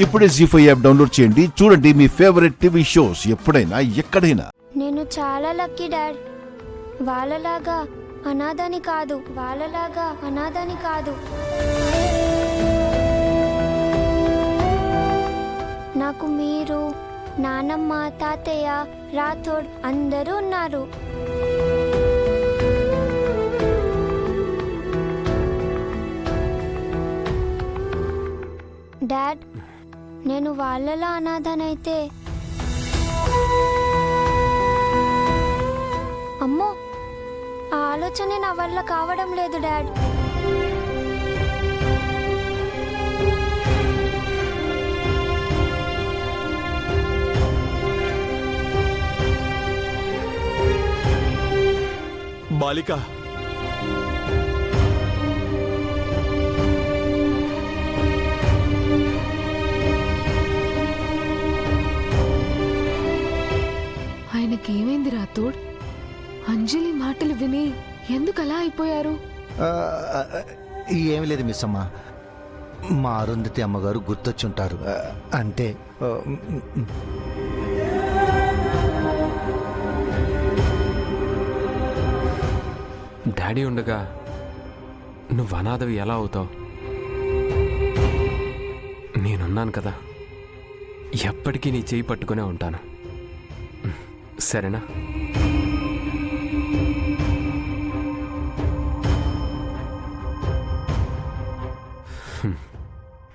ఇప్పుడే జీ5 app download చేయండి. చూడండి మీ ఫేవరెట్ టీవీ షోస్ ఎప్పుడైనా ఎక్కడైనా. నేను చాలా లక్కీ డాడ్. వాళ్ళలాగా అనాథని కాదు. నాకు మీరు, నానమ్మ, తాతయ్య, రాథోడ్ అందరూ ఉన్నారు. డాడ్, నేను వాళ్ళలా అనాథనైతే అమ్మో, ఆ ఆలోచన నా వల్ల కావడం లేదు డాడ్. బాలిక, ఆయనకేమైంది రాథోడ్? అంజలి మాటలు విని ఎందుకు అలా అయిపోయారు? ఏమి లేదు మిస్ అమ్మ, మా అరుంధతి అమ్మగారు గుర్తొచ్చుంటారు. అంటే డాడీ ఉండగా నువ్వు అనాథవి ఎలా అవుతావు? నేనున్నాను కదా, ఎప్పటికీ నీ చేయి పట్టుకునే ఉంటాను. సరేనా?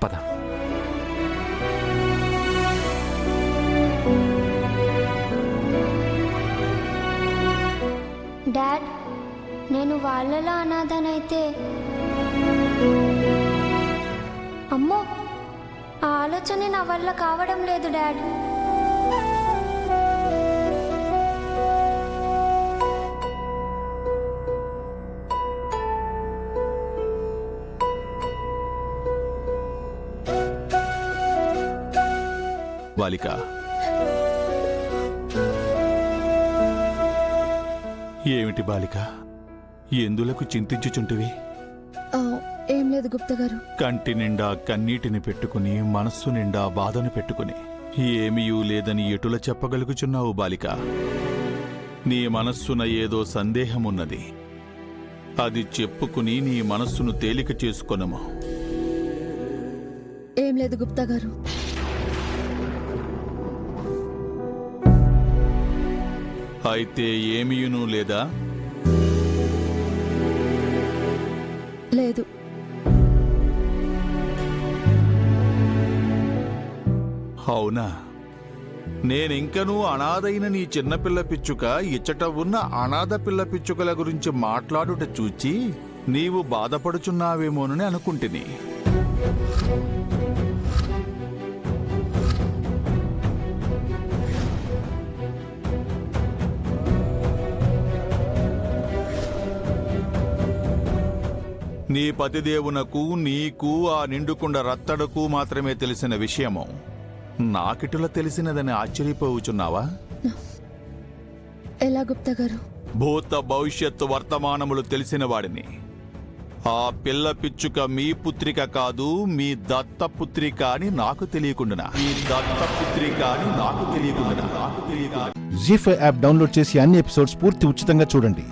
పద. డాడ్, నేను వాళ్ళలా అనాథనైతే అమ్మో, ఆ ఆలోచన నా వల్ల కావడం లేదు డాడ్. బాలిక, ఏమిటి బాలిక, ఎందులకు చింతించుచుంటివి? ఏం లేదు గుప్తా గారు. కంటి నిండా కన్నీటిని పెట్టుకుని, మనస్సు నిండా బాధను పెట్టుకుని ఏమీయూ లేదని ఎటుల చెప్పగలుగుచున్నావు బాలిక? నీ మనస్సున ఏదో సందేహమున్నది. అది చెప్పుకుని నీ మనస్సును తేలిక చేసుకొనము. ఏం లేదు గుప్తా గారు. అయితే ఏమీయును లేదా? లేదు. అవునా? నేనింకనూ అనాథైన నీ చిన్నపిల్ల పిచ్చుక ఇచ్చట ఉన్న అనాథ పిల్ల పిచ్చుకల గురించి మాట్లాడుట చూచి నీవు బాధపడుచున్నావేమోనని అనుకుంటుని. నీ పతిదేవునకు, నీకు, ఆ నిండుకుండ రత్తడకు మాత్రమే తెలిసిన విషయము నాకిటుల తెలిసినదని ఆశ్చర్యపోవుచున్నావా? ఎలా గుప్తా గారు? భూత భవిష్యత్తు వర్తమానములు తెలిసిన వాడిని. ఆ పిల్ల పిచ్చుక మీ పుత్రిక కాదు, మీ దత్తపుత్రిక అని నాకు తెలియకుండా. జీ5 యాప్ డౌన్లోడ్ చేసి అన్ని ఎపిసోడ్స్ పూర్తి ఉచితంగా చూడండి.